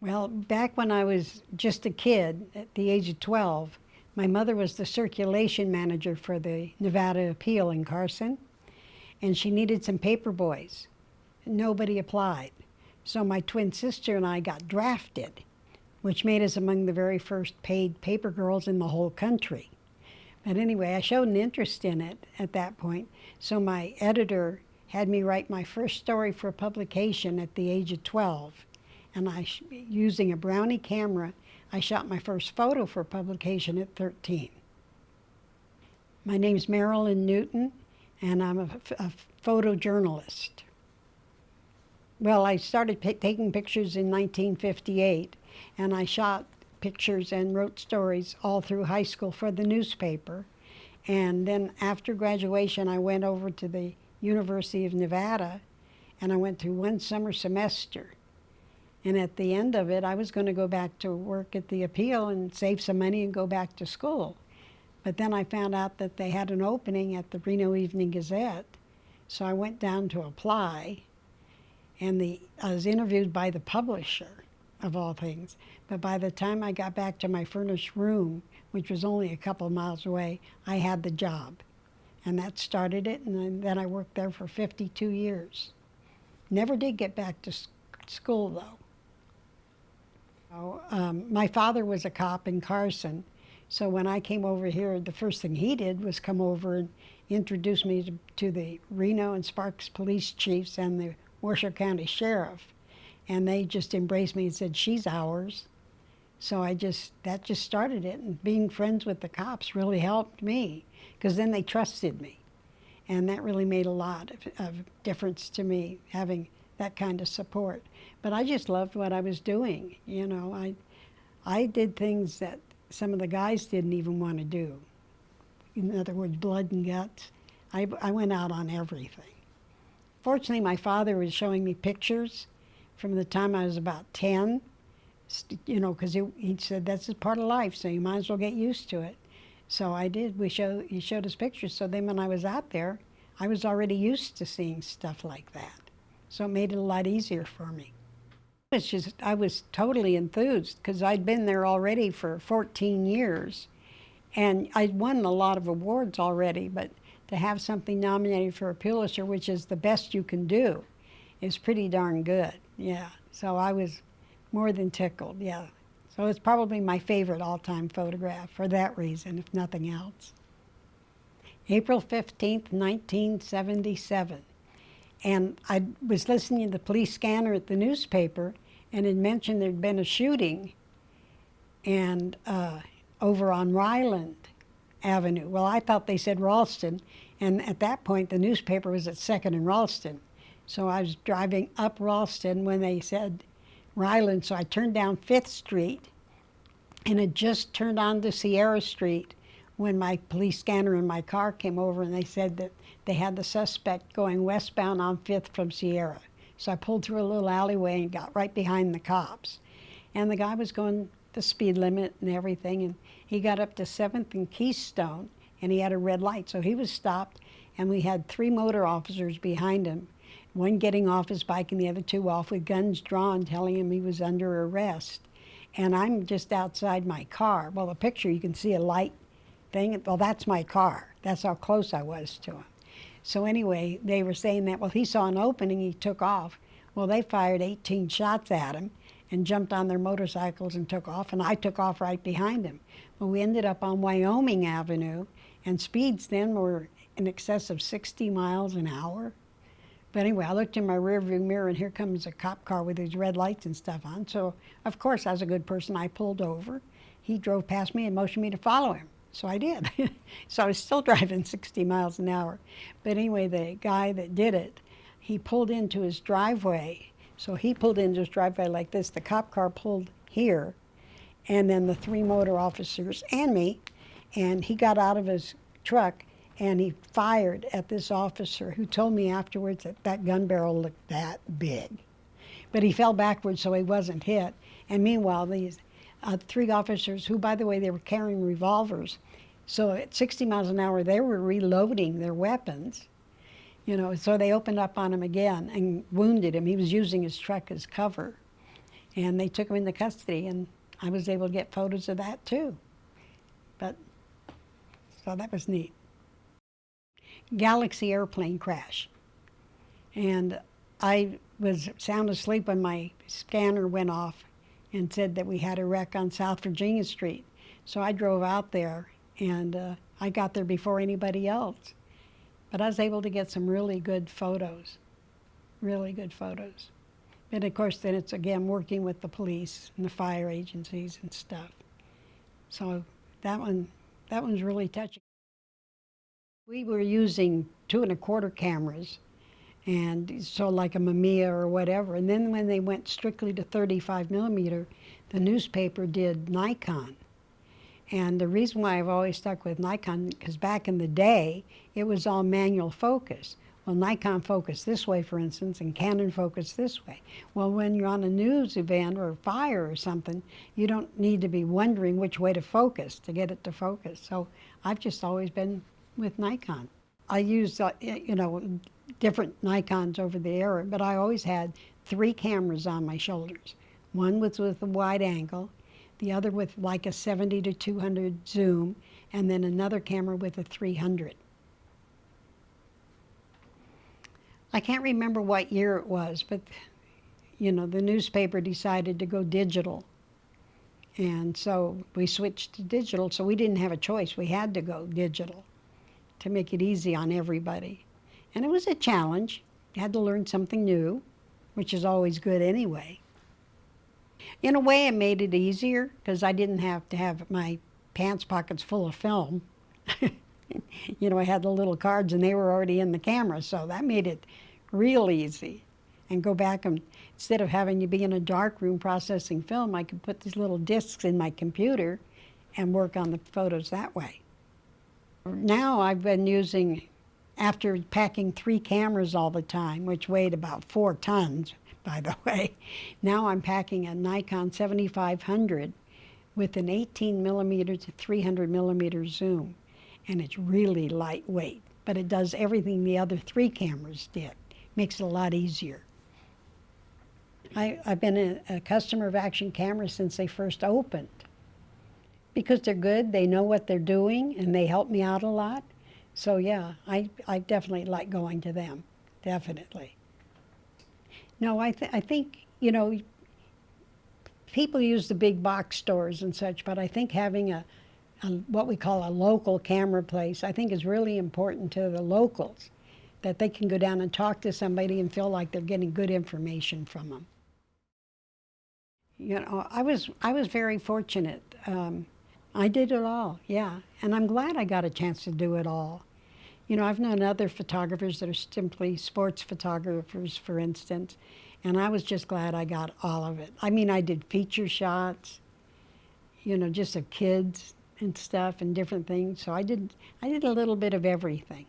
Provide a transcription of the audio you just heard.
Well, back when I was just a kid, at the age of 12, my mother was the circulation manager for the Nevada Appeal in Carson, and she needed some paper boys. Nobody applied. So my twin sister and I got drafted, which made us among the very first paid paper girls in the whole country. But anyway, I showed an interest in it at that point, so my editor had me write my first story for publication at the age of 12. And using a Brownie camera, I shot my first photo for publication at 13. My name's Marilyn Newton, and I'm a photojournalist. Well, I started taking pictures in 1958, and I shot pictures and wrote stories all through high school for the newspaper. And then after graduation, I went over to the University of Nevada, and I went through one summer semester. And at the end of it, I was going to go back to work at the Appeal and save some money and go back to school. But then I found out that they had an opening at the Reno Evening Gazette, so I went down to apply, and I was interviewed by the publisher, of all things. But by the time I got back to my furnished room, which was only a couple of miles away, I had the job. And that started it, and then I worked there for 52 years. Never did get back to school, though. My father was a cop in Carson, so when I came over here, the first thing he did was come over and introduce me to the Reno and Sparks police chiefs and the Washoe County sheriff. And they just embraced me and said, "She's ours." So that just started it. And being friends with the cops really helped me, because then they trusted me. And that really made a lot of difference to me, having that kind of support. But I just loved what I was doing. You know, I did things that some of the guys didn't even want to do. In other words, blood and guts. I went out on everything. Fortunately, my father was showing me pictures from the time I was about 10, you know, because he said, "That's a part of life, so you might as well get used to it." So I did. He showed us pictures. So then when I was out there, I was already used to seeing stuff like that. So it made it a lot easier for me. I was totally enthused, because I'd been there already for 14 years. And I'd won a lot of awards already, but to have something nominated for a Pulitzer, which is the best you can do, is pretty darn good. Yeah, so I was more than tickled, yeah. So it's probably my favorite all-time photograph for that reason, if nothing else. April 15th, 1977. And I was listening to the police scanner at the newspaper, and it mentioned there'd been a shooting and over on Ryland Avenue. Well, I thought they said Ralston, and at that point the newspaper was at 2nd and Ralston. So I was driving up Ralston when they said Ryland, so I turned down 5th Street, and had just turned onto Sierra Street when my police scanner in my car came over, and they said that they had the suspect going westbound on 5th from Sierra. So I pulled through a little alleyway and got right behind the cops. And the guy was going the speed limit and everything, and he got up to 7th and Keystone, and he had a red light. So he was stopped, and we had 3 motor officers behind him, one getting off his bike and the other 2 off with guns drawn, telling him he was under arrest. And I'm just outside my car. Well, the picture, you can see a light thing. Well, that's my car. That's how close I was to him. So anyway, they were saying that, well, he saw an opening, he took off. Well, they fired 18 shots at him and jumped on their motorcycles and took off, and I took off right behind him. Well, we ended up on Wyoming Avenue, and speeds then were in excess of 60 miles an hour. But anyway, I looked in my rearview mirror, and here comes a cop car with his red lights and stuff on. So, of course, as a good person, I pulled over. He drove past me and motioned me to follow him. So I did. So I was still driving 60 miles an hour. But anyway, the guy that did it, he pulled into his driveway. So he pulled into his driveway like this. The cop car pulled here, and then the 3 motor officers and me, and he got out of his truck, and he fired at this officer, who told me afterwards that that gun barrel looked that big. But he fell backwards, so he wasn't hit. And meanwhile, these 3 officers, who, by the way, they were carrying revolvers, so at 60 miles an hour, they were reloading their weapons. So they opened up on him again and wounded him. He was using his truck as cover. And they took him into custody, and I was able to get photos of that too. But, so that was neat. Galaxy airplane crash. And I was sound asleep when my scanner went off and said that we had a wreck on South Virginia Street. So I drove out there, and I got there before anybody else. But I was able to get some really good photos, really good photos. And of course, then it's again working with the police and the fire agencies and stuff. So that one's really touching. We were using 2 1/4 cameras, and so like a Mamiya or whatever. And then when they went strictly to 35 millimeter, the newspaper did Nikon. And the reason why I've always stuck with Nikon, because back in the day, it was all manual focus. Well, Nikon focused this way, for instance, and Canon focused this way. Well, when you're on a news event or fire or something, you don't need to be wondering which way to focus to get it to focus. So I've just always been with Nikon. I used, different Nikons over the era, but I always had 3 cameras on my shoulders. One was with a wide angle, the other with like a 70 to 200 zoom, and then another camera with a 300. I can't remember what year it was, but the newspaper decided to go digital. And so we switched to digital, so we didn't have a choice. We had to go digital to make it easy on everybody. And it was a challenge. You had to learn something new, which is always good anyway. In a way, it made it easier because I didn't have to have my pants pockets full of film. I had the little cards and they were already in the camera, so that made it real easy. And go back and instead of having to be in a dark room processing film, I could put these little discs in my computer and work on the photos that way. Now I've been using, after packing 3 cameras all the time, which weighed about 4 tons, by the way, now I'm packing a Nikon 7500 with an 18 millimeter to 300 millimeter zoom. And it's really lightweight, but it does everything the other 3 cameras did. Makes it a lot easier. I've been a customer of Action Camera since they first opened. Because they're good, they know what they're doing, and they help me out a lot. So yeah, I definitely like going to them, definitely. No, I think, people use the big box stores and such, but I think having a what we call a local camera place, I think is really important to the locals, that they can go down and talk to somebody and feel like they're getting good information from them. I was very fortunate. I did it all, yeah, and I'm glad I got a chance to do it all. I've known other photographers that are simply sports photographers, for instance, and I was just glad I got all of it. I mean, I did feature shots, just of kids and stuff and different things. So I did a little bit of everything.